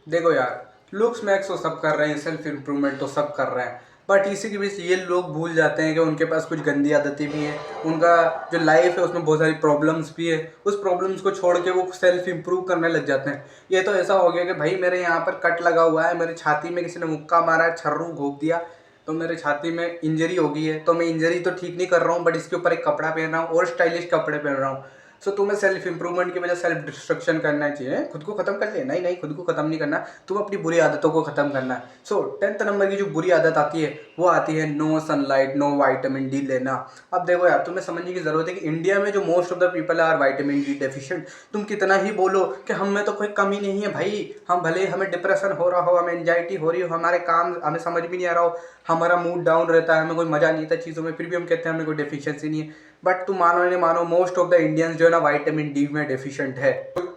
देखो यार, looks max तो सब कर रहे हैं, सेल्फ इम्प्रूवमेंट तो सब कर रहे हैं, बट इसी के बीच ये लोग भूल जाते हैं कि उनके पास कुछ गंदी आदतें भी हैं। उनका जो लाइफ है उसमें बहुत सारी प्रॉब्लम्स भी है। उस प्रॉब्लम्स को छोड़ के वो सेल्फ इम्प्रूव करने लग जाते हैं। ये तो ऐसा हो गया कि भाई मेरे यहाँ पर कट लगा हुआ है, मेरे छाती में किसी ने मुक्का मारा है, छर्रू घोंप दिया, तो मेरे छाती में इंजरी हो गई है। तो मैं इंजरी तो ठीक नहीं कर रहा हूँ, बट इसके ऊपर एक कपड़ा पहन रहा हूँ और स्टाइलिश कपड़े पहन रहा हूँ। सो तुम्हें सेल्फ इंप्रूवमेंट की वजह सेल्फ डिस्ट्रक्शन करना चाहिए। खुद को खत्म कर ले, नहीं नहीं, खुद को खत्म नहीं करना, तुम अपनी बुरी आदतों को खत्म करना है। सो 10th नंबर की जो बुरी आदत आती है वो आती है no sunlight, no vitamin D लेना। अब देखो यार, तुम्हें समझने की जरूरत है कि इंडिया में जो most of the people are vitamin D deficient. तुम कितना ही बोलो कि हम में तो कोई कमी नहीं है भाई, हम भले हमें डिप्रेशन हो रहा हो, हमें एंजाइटी हो रही हो, हमारे काम हमें समझ भी नहीं आ रहा हो, हमारा मूड डाउन रहता है, हमें कोई मजा नहीं आता चीज़ों में, फिर भी हम कहते हैं हमें कोई डेफिशिएंसी नहीं है। बट तुम मानो या नहीं मानो, मोस्ट ऑफ द इंडियंस जो है ना विटामिन डी में डेफिशिएंट है।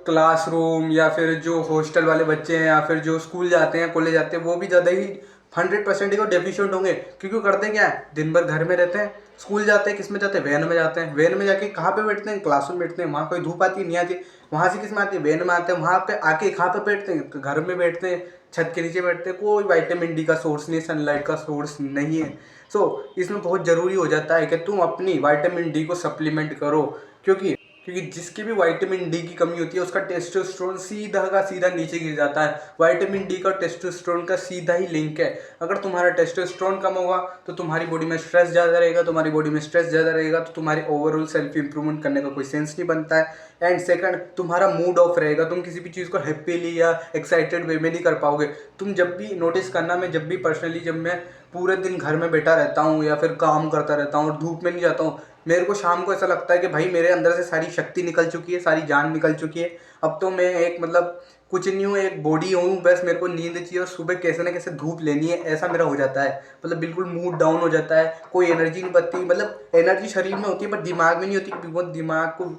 क्लासरूम या फिर जो हॉस्टल वाले बच्चे हैं या फिर जो स्कूल जाते हैं, कॉलेज जाते हैं, वो भी ज़्यादा ही 100% को डेफिशिएंट होंगे। क्योंकि वो करते हैं क्या है, दिन भर घर में रहते हैं, स्कूल जाते हैं, किस में जाते हैं, वैन में जाते हैं, वैन में जाके कहाँ पे बैठते हैं, क्लासरूम बैठते हैं, वहाँ कोई धूप आती नहीं आती, वहाँ से किस में आती है, वैन में आते हैं, वहाँ पे आके कहाँ पे बैठते हैं, घर में बैठते हैं, छत के नीचे बैठते हैं, कोई विटामिन डी का सोर्स नहीं, सनलाइट का सोर्स नहीं है। सो इसमें बहुत ज़रूरी हो जाता है कि तुम अपनी विटामिन डी को सप्लीमेंट करो। क्योंकि क्योंकि जिसकी भी विटामिन डी की कमी होती है उसका टेस्टोस्टेरोन सीधा का सीधा नीचे गिर जाता है। विटामिन डी का टेस्टोस्टेरोन का सीधा ही लिंक है। अगर तुम्हारा टेस्टोस्टेरोन कम होगा तो तुम्हारी बॉडी में स्ट्रेस ज़्यादा रहेगा, तुम्हारी बॉडी में स्ट्रेस ज़्यादा रहेगा तो तुम्हारी ओवरऑल सेल्फ इंप्रूवमेंट करने का कोई सेंस नहीं बनता है। एंड सेकंड, तुम्हारा मूड ऑफ रहेगा, तुम किसी भी चीज़ को हैप्पीली या एक्साइटेड वे में नहीं कर पाओगे। तुम जब भी नोटिस करना, मैं जब भी पर्सनली, जब मैं पूरे दिन घर में बैठा रहता हूँ या फिर काम करता रहता हूँ और धूप में नहीं जाता हूँ, मेरे को शाम को ऐसा लगता है कि भाई मेरे अंदर से सारी शक्ति निकल चुकी है, सारी जान निकल चुकी है। अब तो मैं एक मतलब कुछ नहीं हूँ, एक बॉडी हूँ, बस मेरे को नींद चाहिए और सुबह कैसे ना कैसे धूप लेनी है, ऐसा मेरा हो जाता है। मतलब बिल्कुल मूड डाउन हो जाता है, कोई एनर्जी नहीं बचती। मतलब एनर्जी शरीर में होती है बट दिमाग में नहीं होती, क्योंकि बहुत दिमाग को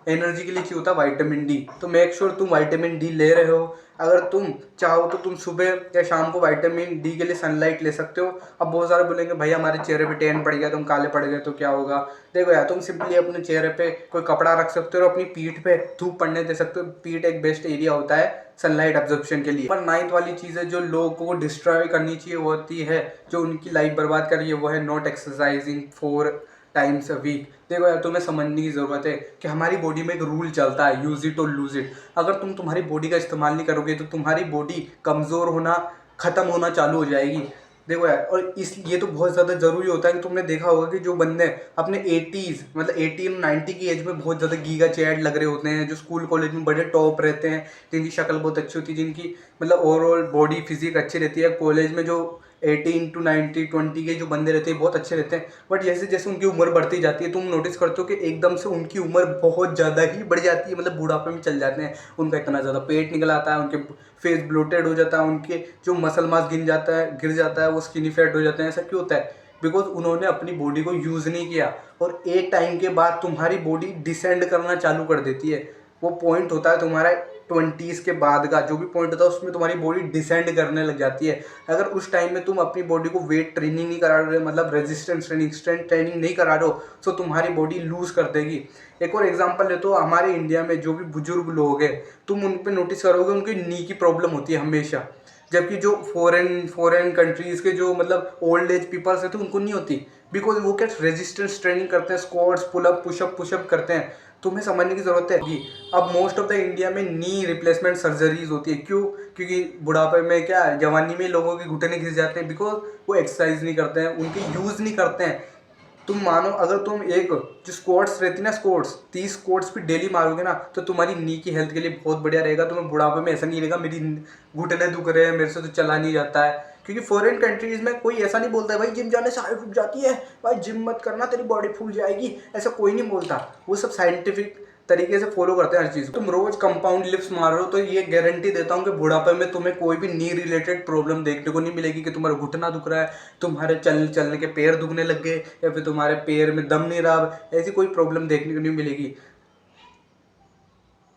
एनर्जी के लिए चाहिए होता है विटामिन डी। तो मेक श्योर तुम विटामिन डी ले रहे हो। अगर तुम चाहो तो तुम सुबह या शाम को विटामिन डी के लिए सनलाइट ले सकते हो। अब बहुत सारे बोलेंगे भाई हमारे चेहरे पे टैन पड़ गया, तुम काले पड़ गए तो क्या होगा। देखो यार, तुम सिंपली अपने चेहरे पे कोई कपड़ा रख सकते हो और अपनी पीठ पे धूप पड़ने दे सकते हो। पीठ एक बेस्ट एरिया होता है सनलाइट एब्जॉर्प्शन के लिए। पर नाइन्थ वाली चीज़ है जो लोगों को डिस्ट्रॉय करनी चाहिए, वो होती है जो उनकी लाइफ बर्बाद कर रही है, वो है not exercising 4 times a week. देखो यार, तुम्हें समझने की ज़रूरत है कि हमारी बॉडी में एक रूल चलता है, यूज इट और लूज इट। अगर तुम तुम्हारी बॉडी का इस्तेमाल नहीं करोगे तो तुम्हारी बॉडी कमज़ोर होना, ख़त्म होना चालू हो जाएगी। देखो यार, और इस ये तो बहुत ज़्यादा ज़रूरी होता है कि तुमने देखा होगा कि जो बंदे अपने 80s मतलब 18-90 की एज में बहुत ज़्यादा गीगा चैड लग रहे होते हैं, जो स्कूल कॉलेज में बड़े टॉप रहते हैं, जिनकी शक्ल बहुत अच्छी होती है, जिनकी मतलब ओवरऑल बॉडी फिजिक अच्छी रहती है, कॉलेज में जो 18 to 90 20 के जो बंदे रहते हैं बहुत अच्छे रहते हैं। बट जैसे जैसे उनकी उम्र बढ़ती जाती है, तुम नोटिस करते हो कि एकदम से उनकी उम्र बहुत ज़्यादा ही बढ़ जाती है, मतलब बुढ़ापे में चल जाते हैं। उनका इतना ज़्यादा पेट निकल आता है, उनके फेस ब्लोटेड हो जाता है, उनके जो मसल मास गिर जाता है, वो स्किनी फैट हो जाते हैं। ऐसा क्यों होता है? बिकॉज उन्होंने अपनी बॉडी को यूज़ नहीं किया। और एक टाइम के बाद तुम्हारी बॉडी डिसेंड करना चालू कर देती है। वो पॉइंट होता है तुम्हारा 20s के बाद का, जो भी पॉइंट होता है उसमें तुम्हारी बॉडी डिसेंड करने लग जाती है। अगर उस टाइम में तुम अपनी बॉडी को वेट ट्रेनिंग नहीं करा रहे हो, मतलब रेजिस्टेंस ट्रेनिंग, स्ट्रेंथ ट्रेनिंग नहीं करा रहे हो, तो तुम्हारी बॉडी लूज कर देगी। एक और एग्जांपल ले तो हमारे इंडिया में जो भी बुजुर्ग लोग हैं, तुम उन पे नोटिस करोगे उनकी नी की प्रॉब्लम होती है हमेशा। जबकि जो फॉरेन कंट्रीज़ के जो मतलब ओल्ड एज पीपल्स हैं तो उनको नहीं होती। बिकॉज वो क्या रेजिस्टेंस ट्रेनिंग करते हैं, स्क्वाट्स, पुलअप, पुशअप करते हैं। तुम्हें समझने की ज़रूरत है कि अब मोस्ट ऑफ द इंडिया में नी रिप्लेसमेंट सर्जरीज होती है। क्यों? क्योंकि बुढ़ापे में क्या, जवानी में लोगों के घुटने घिस जाते हैं, बिकॉज वो एक्सरसाइज नहीं करते हैं, उनके यूज़ नहीं करते हैं। तुम मानो अगर तुम एक जो स्क्वाट्स रहती है ना, स्क्वाट्स 30 स्क्वाट्स भी डेली मारोगे ना, तो तुम्हारी नी की हेल्थ के लिए बहुत बढ़िया रहेगा। तुम्हें बुढ़ापे में ऐसा नहीं रहेगा मेरी घुटने दुख रहे हैं, मेरे से तो चला नहीं जाता है। क्योंकि फॉरेन कंट्रीज में कोई ऐसा नहीं बोलता है भाई जिम जाने से हाइट उठ जाती है, भाई जिम मत करना तेरी बॉडी फूल जाएगी, ऐसा कोई नहीं बोलता। वो सब साइंटिफिक तरीके से फॉलो करते हैं हर चीज़ को। तुम रोज कंपाउंड लिफ्ट्स मार रहे हो तो ये गारंटी देता हूँ कि बुढ़ापे में तुम्हें कोई भी नी रिलेटेड प्रॉब्लम देखने को नहीं मिलेगी कि तुम्हारा घुटना दुख रहा है, तुम्हारे चलने के पैर दुखने लग गए, या फिर तुम्हारे पैर में दम नहीं रहा। ऐसी कोई प्रॉब्लम देखने को नहीं मिलेगी।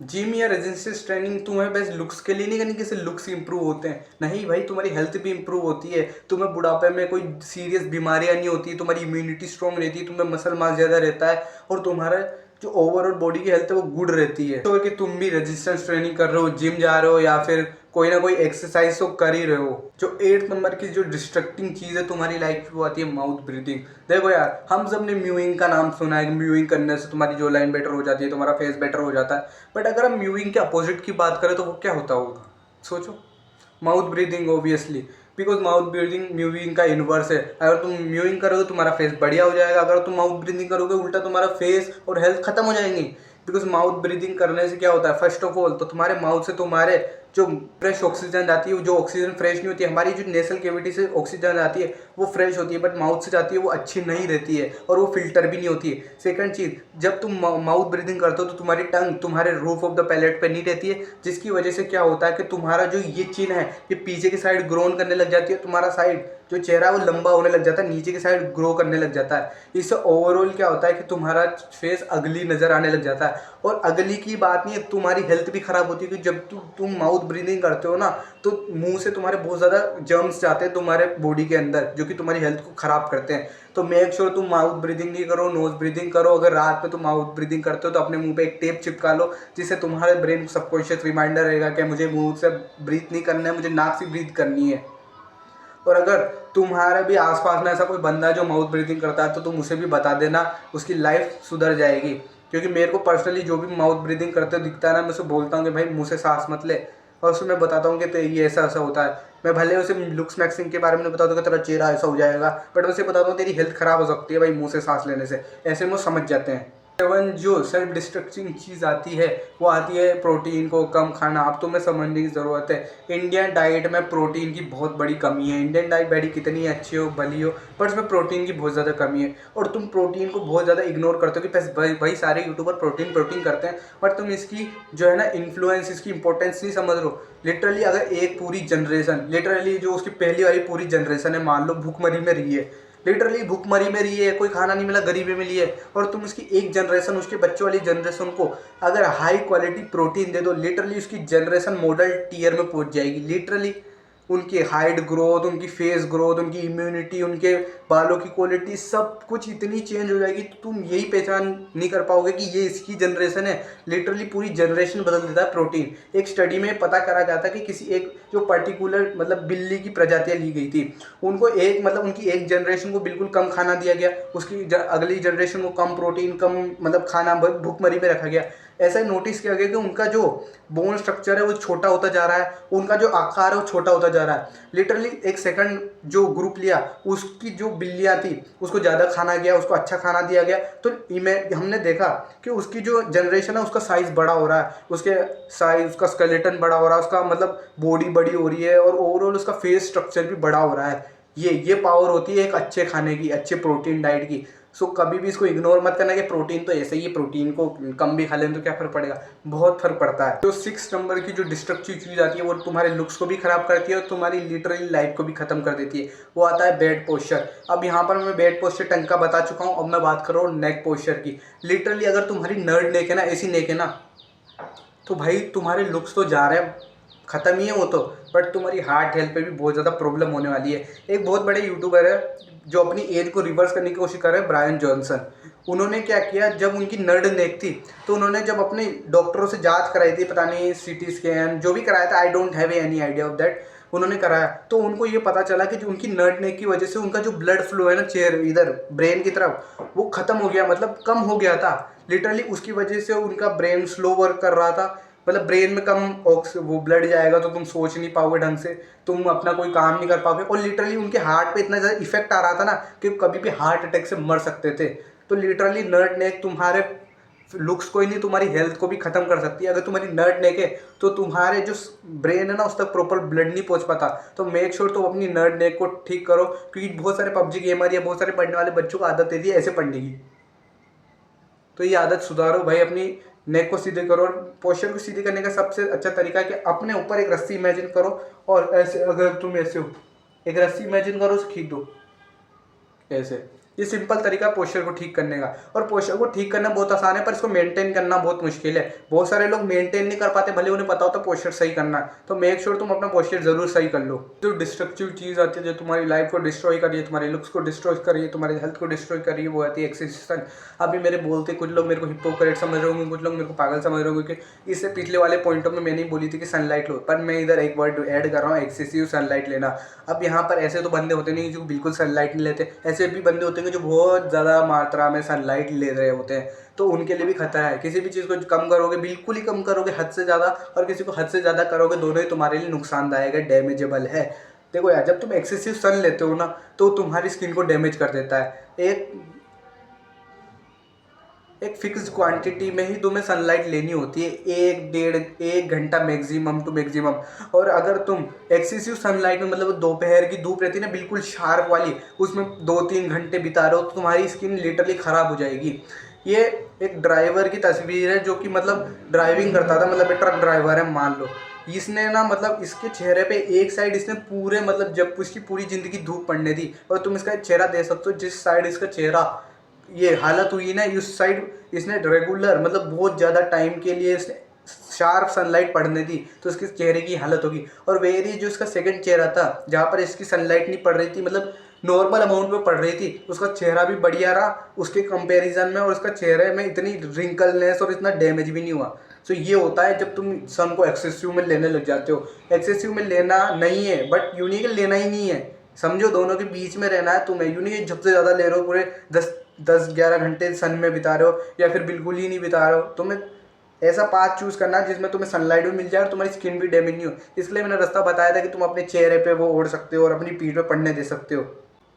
जिम या रेजिस्टेंस ट्रेनिंग तुम्हें बस लुक्स के लिए नहीं करनी, किसी लुक्स इंप्रूव होते हैं, नहीं भाई, तुम्हारी हेल्थ भी इंप्रूव होती है। तुम्हें बुढ़ापे में कोई सीरियस बीमारियां नहीं होती, तुम्हारी इम्यूनिटी स्ट्रॉन्ग रहती है, तुम्हें मसल मास ज़्यादा रहता है, और तुम्हारा जो ओवरऑल बॉडी की हेल्थ है वो गुड रहती है। तो कि तुम भी रेजिस्टेंस ट्रेनिंग कर रहे हो, जिम जा रहे हो, या फिर कोई ना कोई एक्सरसाइज तो कर ही रहे हो। जो 8 नंबर की जो डिस्ट्रक्टिंग चीज़ है तुम्हारी लाइफ में वो आती है माउथ ब्रीदिंग। देखो यार, हम सब ने म्यूइंग का नाम सुना है कि म्यूइंग करने से तुम्हारी जो लाइन बेटर हो जाती है, तुम्हारा फेस बेटर हो जाता है। बट अगर हम म्यूइंग के अपोजिट की बात करें तो वो क्या होता होगा, सोचो। Mouth breathing obviously, because mouth breathing mowing का इन्वर्स है। अगर तुम म्यूइंग करोगे तुम्हारा फेस बढ़िया हो जाएगा, अगर तुम माउथ ब्रीदिंग करोगे उल्टा तुम्हारा फेस और हेल्थ खत्म हो जाएंगी। बिकॉज माउथ ब्रीदिंग करने से क्या होता है, फर्स्ट ऑफ ऑल तो तुम्हारे माउथ से तुम्हारे जो फ्रेश ऑक्सीजन जाती है, जो ऑक्सीजन फ्रेश नहीं होती है, हमारी जो नेसल कैविटी से ऑक्सीजन जाती है वो फ्रेश होती है, बट माउथ से जाती है वो अच्छी नहीं रहती है और वो फिल्टर भी नहीं होती है। सेकंड चीज़, जब तुम माउथ ब्रीदिंग करते हो तो तुम्हारी टंग तुम्हारे रूफ ऑफ द पैलेट पे नहीं रहती है, जिसकी वजह से क्या होता है कि तुम्हारा जो ये चिन है ये पीछे की साइड ग्रोन करने लग जाती है, तुम्हारा साइड जो चेहरा है वो लंबा होने लग जाता है, नीचे की साइड ग्रो करने लग जाता है। इससे ओवरऑल क्या होता है कि तुम्हारा फेस अगली नज़र आने लग जाता है। और अगली की बात नहीं है, तुम्हारी हेल्थ भी खराब होती है, क्योंकि जब तुम माउथ ब्रीदिंग करते हो ना तो मुंह से तुम्हारे बहुत ज़्यादा जर्म्स जाते हैं तुम्हारे बॉडी के अंदर, जो कि तुम्हारी हेल्थ को ख़राब करते हैं। तो मेक श्योर तुम माउथ ब्रीदिंग नहीं करो, नोज ब्रीदिंग करो। अगर रात में तुम माउथ ब्रीदिंग करते हो तो अपने मुंह पे एक टेप चिपका लो, जिससे तुम्हारे ब्रेन को सबकॉन्शियस रिमाइंडर रहेगा कि मुझे मुंह से ब्रीथ नहीं करना है, मुझे नाक से ब्रीथ करनी है। और अगर तुम्हारे भी आसपास में ऐसा कोई बंदा है जो माउथ ब्रीदिंग करता है तो तुम उसे भी बता देना, उसकी लाइफ सुधर जाएगी। क्योंकि मेरे को पर्सनली जो भी माउथ ब्रीदिंग करते दिखता है ना, मैं उसे बोलता हूँ कि भाई मुँह से सांस मत ले, और उसमें मैं बताता हूँ कि तो ये ऐसा ऐसा होता है। मैं भले उसे लुक्स मैक्सिंग के बारे में नहीं बताता हूँ कि तेरा चेहरा ऐसा हो जाएगा, बट उसे बताता हूँ तेरी हेल्थ खराब हो सकती है भाई मुँह से सांस लेने से। ऐसे में वो समझ जाते हैं। सेवन जो सेल्फ डिस्ट्रक्टिंग चीज़ आती है वो आती है प्रोटीन को कम खाना। अब तुम्हें समझने की ज़रूरत है, इंडियन डाइट में प्रोटीन की बहुत बड़ी कमी है। इंडियन डाइट कितनी अच्छी हो भली हो, पर उसमें प्रोटीन की बहुत ज़्यादा कमी है। और तुम प्रोटीन को बहुत ज़्यादा इग्नोर करते हो कि बस भाई सारे यूट्यूबर प्रोटीन प्रोटीन करते हैं, बट तुम इसकी जो है ना इन्फ्लुएंस, इसकी इंपॉर्टेंस नहीं समझ रहे हो। लिटरली अगर एक पूरी जनरेशन, लिटरली जो उसकी पहली वाली पूरी जनरेशन है, मान लो भूखमरी में रही है, लिटरली भूखमरी में रही है, कोई खाना नहीं मिला, गरीबी में रही है, और तुम उसकी एक जनरेशन, उसके बच्चों वाली जनरेशन को अगर हाई क्वालिटी प्रोटीन दे दो, लिटरली उसकी जनरेशन मॉडल टीयर में पहुंच जाएगी। लिटरली उनकी हाइट ग्रोथ, उनकी फेस ग्रोथ, उनकी इम्यूनिटी, उनके बालों की क्वालिटी, सब कुछ इतनी चेंज हो जाएगी तो तुम यही पहचान नहीं कर पाओगे कि ये इसकी जनरेशन है। लिटरली पूरी जनरेशन बदल देता है प्रोटीन। एक स्टडी में पता करा जाता कि किसी एक जो पर्टिकुलर मतलब बिल्ली की प्रजातियाँ ली गई थी, उनको एक मतलब उनकी एक जनरेशन को बिल्कुल कम खाना दिया गया, उसकी अगली जनरेशन को कम प्रोटीन, कम मतलब खाना भूखमरी में रखा गया। ऐसा ही नोटिस किया गया कि उनका जो बोन स्ट्रक्चर है वो छोटा होता जा रहा है, उनका जो आकार है वो छोटा होता जा रहा है। लिटरली एक सेकंड जो ग्रुप लिया, उसकी जो बिल्लियाँ थी उसको ज़्यादा खाना गया, उसको अच्छा खाना दिया गया, तो हमने देखा कि उसकी जो जनरेशन है उसका साइज़ बड़ा हो रहा है, उसके साइज, उसका स्केलेटन बड़ा हो रहा है, उसका मतलब बॉडी बड़ी हो रही है, और ओवरऑल उसका फेस स्ट्रक्चर भी बड़ा हो रहा है। ये पावर होती है एक अच्छे खाने की, अच्छे प्रोटीन डाइट की। सो कभी भी इसको इग्नोर मत करना कि प्रोटीन तो ऐसे ही है, प्रोटीन को कम भी खा लें तो क्या फ़र्क पड़ेगा, बहुत फ़र्क पड़ता है। जो 6 नंबर की जो डिस्ट्रक्टिव चीज़ आती है वो तुम्हारे लुक्स को भी ख़राब करती है और तुम्हारी लिटरली लाइफ को भी ख़त्म कर देती है। वो आता है बैड पोस्चर। अब यहाँ पर मैं बैड पोस्चर टंग का बता चुका हूँ, अब मैं बात कर रहा हूँ नेक पोस्चर की। लिटरली अगर तुम्हारी नर्ड नेक है ना, ऐसी नेक है ना, तो भाई तुम्हारे लुक्स तो जा रहे हैं, ख़त्म ही है वो तो, बट तुम्हारी हार्ट हेल्थ पे भी बहुत ज़्यादा प्रॉब्लम होने वाली है। एक बहुत बड़े यूट्यूबर है जो अपनी एज को रिवर्स करने की कोशिश कर रहे हैं, ब्रायन जॉनसन। उन्होंने क्या किया, जब उनकी नर्ड नेक थी तो उन्होंने जब अपने डॉक्टरों से जांच कराई थी, पता नहीं सीटी स्कैन जो भी कराया था, I don't have any idea of that, उन्होंने कराया तो उनको ये पता चला कि जो उनकी नर्ड नेक की वजह से उनका जो ब्लड फ्लो है ना चेहरे इधर ब्रेन की तरफ, वो ख़त्म हो गया, मतलब कम हो गया था। लिटरली उसकी वजह से उनका ब्रेन स्लो वर्क कर रहा था, मतलब ब्रेन में कम वो ब्लड जाएगा तो तुम सोच नहीं पाओगे ढंग से, तुम अपना कोई काम नहीं कर पाओगे। और लिटरली उनके हार्ट पे इतना ज़्यादा इफेक्ट आ रहा था ना कि कभी भी हार्ट अटैक से मर सकते थे। तो लिटरली नर्ड नेक तुम्हारे लुक्स को ही नहीं, तुम्हारी हेल्थ को भी ख़त्म कर सकती है। अगर तुम्हारी नर्ड नेक है तो तुम्हारे जो ब्रेन है ना उस तक प्रॉपर ब्लड नहीं पहुंच पाता। तो मेक श्योर तुम अपनी नर्ड नेक को ठीक करो, क्योंकि बहुत सारे पबजी गेमर या बहुत सारे पढ़ने वाले बच्चों को आदत रहती है ऐसे पढ़ने की। तो ये आदत सुधारो भाई, अपनी नेक को सीधे करो। और पोस्चर को सीधे करने का सबसे अच्छा तरीका है कि अपने ऊपर एक रस्सी इमेजिन करो, और ऐसे अगर तुम ऐसे हो, एक रस्सी इमेजिन करो, उसे खींच दो ऐसे, ये सिंपल तरीका है पोस्चर को ठीक करने का। और पोस्चर को ठीक करना बहुत आसान है, पर इसको मेंटेन करना बहुत मुश्किल है। बहुत सारे लोग मेंटेन नहीं कर पाते, भले उन्हें पता होता पोस्चर सही करना है। तो मेक श्योर तुम अपना पोस्चर जरूर सही कर लो। जो डिस्ट्रक्टिव चीज़ आती है, जो तुम्हारी लाइफ को डिस्ट्रॉय कर रही है, तुम्हारी लुक्स को डिस्ट्रॉय कर रही है, तुम्हारी हेल्थ को डिस्ट्रॉय कर रही है, वो आती है एक्सेसिव। अभी मेरे बोलते कुछ लोग मेरे को हिपोक्रेट समझ रहे होंगे, कुछ लोग मेरे को पागल समझ रहे होंगे कि इससे पिछले वाले पॉइंटों में मैंने ही बोली थी कि सनलाइट लो, पर मैं इधर एक वर्ड ऐड कर रहा हूँ, एक्सेसिव सनलाइट लेना। अब यहाँ पर ऐसे तो बंदे होते नहीं जो बिल्कुल सनलाइट नहीं लेते, ऐसे भी बंदे होते हैं जो बहुत ज़्यादा मात्रा में सनलाइट ले रहे होते हैं, तो उनके लिए भी खतरा है। किसी भी चीज़ को कम करोगे, बिल्कुल ही कम करोगे हद से ज़्यादा, और किसी को हद से ज़्यादा करोगे, दोनों ही तुम्हारे लिए नुकसानदायक है, डैमेजेबल है। देखो यार, जब तुम एक्सेसिव सन लेते हो ना, तो तुम्हारी स्किन को डैमेज कर देता है। एक फिक्स क्वांटिटी में ही तुम्हें सनलाइट लेनी होती है, 1 घंटा मैक्सिमम टू मैक्सिमम। और अगर तुम एक्सेसिव सनलाइट में, मतलब दोपहर की धूप रहती है ना बिल्कुल शार्प वाली, उसमें 2-3 घंटे बिता रहे हो, तो तुम्हारी स्किन लिटरली ख़राब हो जाएगी। ये एक ड्राइवर की तस्वीर है जो कि मतलब ड्राइविंग करता था, मतलब एक ट्रक ड्राइवर है मान लो। इसने ना मतलब इसके चेहरे पे एक साइड इसने पूरे, मतलब जब उसकी पूरी ज़िंदगी धूप पड़ने थी, और तुम इसका चेहरा दे सकते हो, जिस साइड इसका चेहरा ये हालत हुई ना, उस साइड इसने रेगुलर, मतलब बहुत ज़्यादा टाइम के लिए इसने शार्प सनलाइट पड़ने दी, तो इसके चेहरे की हालत होगी। और वेरी जो इसका सेकंड चेहरा था, जहाँ पर इसकी सनलाइट नहीं पड़ रही थी, मतलब नॉर्मल अमाउंट में पड़ रही थी, उसका चेहरा भी बढ़िया रहा उसके कंपैरिजन में, और उसका चेहरे में इतनी रिंकलनेस और इतना डैमेज भी नहीं हुआ। तो ये होता है जब तुम सन को एक्सेसिव में लेने लग जाते हो। एक्सेसिव में लेना नहीं है, बट यूं नहीं कि लेना ही नहीं है, समझो दोनों के बीच में रहना है तुम्हें। यूं नहीं कि सबसे ज़्यादा ले रहे हो, पूरे 10-11 घंटे सन में बिता रहे हो, या फिर बिल्कुल ही नहीं बिता रहे हो। तुम्हें ऐसा पाथ चूज़ करना है जिसमें तुम्हें सनलाइट भी मिल जाए और तुम्हारी स्किन भी डैमेज नहीं हो। इसलिए मैंने रास्ता बताया था कि तुम अपने चेहरे पे वो ओढ़ सकते हो और अपनी पीठ पे पड़ने दे सकते हो।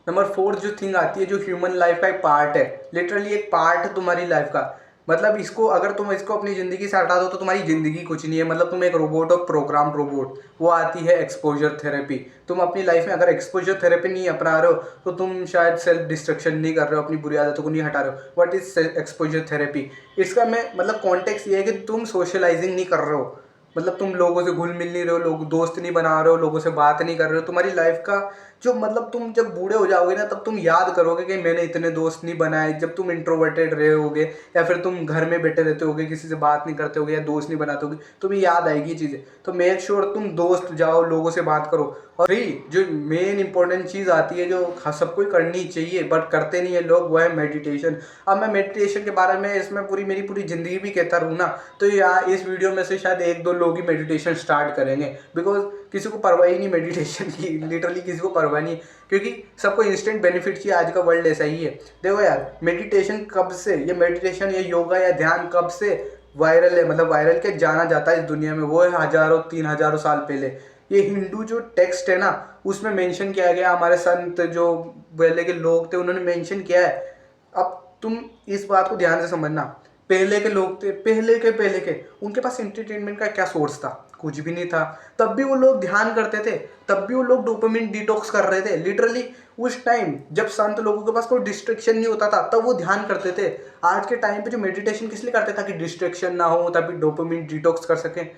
नंबर 4 जो थिंग आती है, जो ह्यूमन लाइफ का एक पार्ट है, लिटरली एक पार्ट है तुम्हारी लाइफ का। मतलब इसको अगर तुम इसको अपनी ज़िंदगी से हटा दो तो तुम्हारी ज़िंदगी कुछ नहीं है। मतलब तुम एक रोबोट हो, प्रोग्राम रोबोट। वो आती है एक्सपोजर थेरेपी। तुम अपनी लाइफ में अगर एक्सपोजर थेरेपी नहीं अपना रहे हो, तो तुम शायद सेल्फ डिस्ट्रक्शन नहीं कर रहे हो, अपनी बुरी आदतों को नहीं हटा रहे हो। What is exposure therapy? इसका मैं मतलब कॉन्टेक्स्ट ये है कि तुम सोशलाइजिंग नहीं कर रहे हो, मतलब तुम लोगों से घुल मिल नहीं रहे हो, लोग दोस्त नहीं बना रहे हो, लोगों से बात नहीं कर रहे हो। तुम्हारी लाइफ का जो मतलब तुम जब बूढ़े हो जाओगे ना, तब तुम याद करोगे कि मैंने इतने दोस्त नहीं बनाए। जब तुम इंट्रोवर्टेड रहे होगे, या फिर तुम घर में बैठे रहते होगे, किसी से बात नहीं करते होगे, या दोस्त नहीं बनाते होगे, तुम्हें याद आएगी चीज़ें। तो मेक श्योर तुम दोस्त जाओ, लोगों से बात करो। और थ्री जो मेन इंपॉर्टेंट चीज़ आती है, जो सबको करनी चाहिए बट करते नहीं है लोग, वो है मेडिटेशन। अब मैं मेडिटेशन के बारे में इसमें मेरी पूरी ज़िंदगी भी कहता रहूँ ना, तो यार इस वीडियो में से शायद 1-2 लोग ही मेडिटेशन स्टार्ट करेंगे, बिकॉज किसी को परवाह ही नहीं मेडिटेशन की, लिटरली किसी को परवाह नहीं, क्योंकि सबको इंस्टेंट बेनिफिट चाहिए। आज का वर्ल्ड ऐसा ही है। देखो यार, मेडिटेशन कब से, ये मेडिटेशन या योगा या ध्यान कब से वायरल है, मतलब वायरल के जाना जाता है इस दुनिया में, वो है 1000-3000 साल पहले। ये हिंदू जो टेक्स्ट है ना, उसमें मेंशन किया गया, हमारे संत जो पहले के लोग थे उन्होंने मेंशन किया है। अब तुम इस बात को ध्यान से समझना, पहले के लोग थे, पहले के उनके पास एंटरटेनमेंट का क्या सोर्स था? कुछ भी नहीं था। तब भी वो लोग ध्यान करते थे, तब भी वो लोग डोपामिन डिटॉक्स कर रहे थे। लिटरली उस टाइम जब संत लोगों के पास कोई डिस्ट्रैक्शन नहीं होता था, तब वो ध्यान करते थे। आज के टाइम पे जो मेडिटेशन किस लिए करते थे? ताकि डिस्ट्रैक्शन ना हो, तभी डोपामिन डिटॉक्स कर सकें।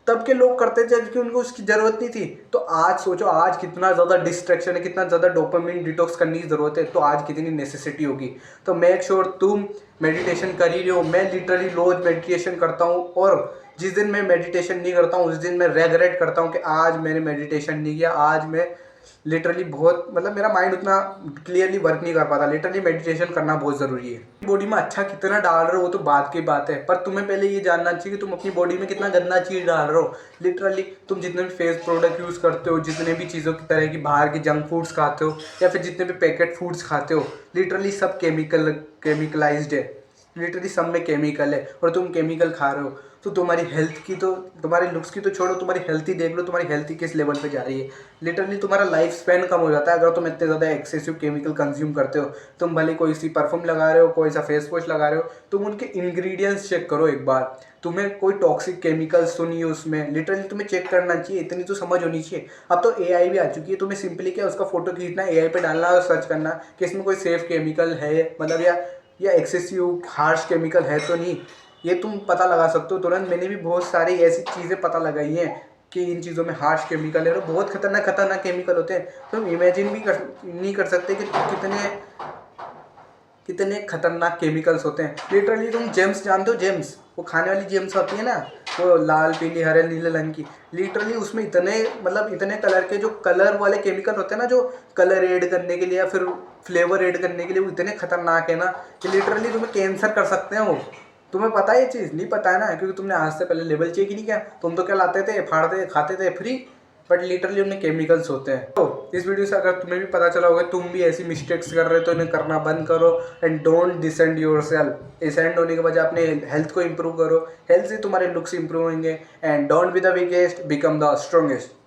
तब के लोग करते थे क्योंकि उनको उसकी ज़रूरत नहीं थी। तो आज सोचो, आज कितना ज़्यादा डिस्ट्रैक्शन है, कितना ज़्यादा डोपामिन डिटॉक्स करने की ज़रूरत है, तो आज कितनी नेसेसिटी होगी। तो मेक श्योर तुम मेडिटेशन कर ही रहे हो। मैं लिटरली रोज मेडिटेशन करता हूँ, और जिस दिन मैं मेडिटेशन नहीं करता हूँ उस दिन मैं रेगरेट करता हूँ कि आज मैंने मेडिटेशन नहीं किया। आज मैं लिटरली बहुत, मतलब मेरा माइंड उतना क्लियरली वर्क नहीं कर पाता। लिटरली मेडिटेशन करना बहुत ज़रूरी है। बॉडी में अच्छा कितना डाल रहे हो वो तो बात की बात है, पर तुम्हें पहले ये जानना चाहिए कि तुम अपनी बॉडी में कितना गंदा चीज़ डाल रहे हो। लिटरली तुम जितने भी फेस प्रोडक्ट यूज़ करते हो, जितने भी चीज़ों की तरह की बाहर की जंक फूड्स खाते हो, या फिर जितने भी पैकेट फूड्स खाते हो, लिटरली सब केमिकलाइज्ड है। लिटरली सब में केमिकल है, और तुम केमिकल खा रहे हो। तो तुम्हारी हेल्थ की तो, तुम्हारी लुक्स की तो छोड़ो, तुम्हारी हेल्थ ही देख लो, तुम्हारी हेल्थ ही किस लेवल पे जा रही है। लिटरली तुम्हारा लाइफ स्पैन कम हो जाता है अगर तुम इतने ज़्यादा एक्सेसिव केमिकल कंज्यूम करते हो। तुम भले कोई सी परफ्यूम लगा रहे हो, कोई सा फेस वॉश लगा रहे हो, तुम उनके इंग्रेडिएंट्स चेक करो एक बार। तुम्हें कोई टॉक्सिक केमिकल्स तो नहीं है उसमें, लिटरली तुम्हें चेक करना चाहिए, इतनी तो समझ होनी चाहिए। अब तो एआई भी आ चुकी है, तुम्हें सिंपली क्या उसका फोटो खींचना, एआई पे डालना और सर्च करना कि इसमें कोई सेफ केमिकल है, मतलब या एक्सेसिव हार्श केमिकल है तो नहीं, ये तुम पता लगा सकते हो तुरंत। मैंने भी बहुत सारी ऐसी चीज़ें पता लगाई हैं कि इन चीज़ों में हार्श केमिकल है, और बहुत खतरनाक केमिकल होते हैं। तुम इमेजिन भी नहीं कर सकते कि कितने कितने खतरनाक केमिकल्स होते हैं। लिटरली तुम जेम्स जानते हो, जेम्स, वो खाने वाली जेम्स होती है ना, वो लाल पीली हरे नीले रंग की, लिटरली उसमें इतने मतलब इतने कलर के जो कलर वाले केमिकल होते हैं ना, जो कलर ऐड करने के लिए या फिर फ्लेवर ऐड करने के लिए, वो इतने खतरनाक है ना कि लिटरली तुम्हें कैंसर कर सकते हैं वो। तुम्हें पता है ये चीज़? नहीं पता है ना, क्योंकि तुमने आज से पहले लेवल चेक ही नहीं किया। तुम तो क्या लाते थे, फाड़ते थे, खाते थे फ्री, बट लिटरली उनमें केमिकल्स होते हैं। तो इस वीडियो से अगर तुम्हें भी पता चला होगा तुम भी ऐसी मिस्टेक्स कर रहे हो तो इन्हें करना बंद करो and don't descend your self. Descend होने के बजाय अपने हेल्थ को इंप्रूव करो, हेल्थ से तुम्हारे लुक्स इंप्रूव होंगे। And don't be the weakest, become the strongest.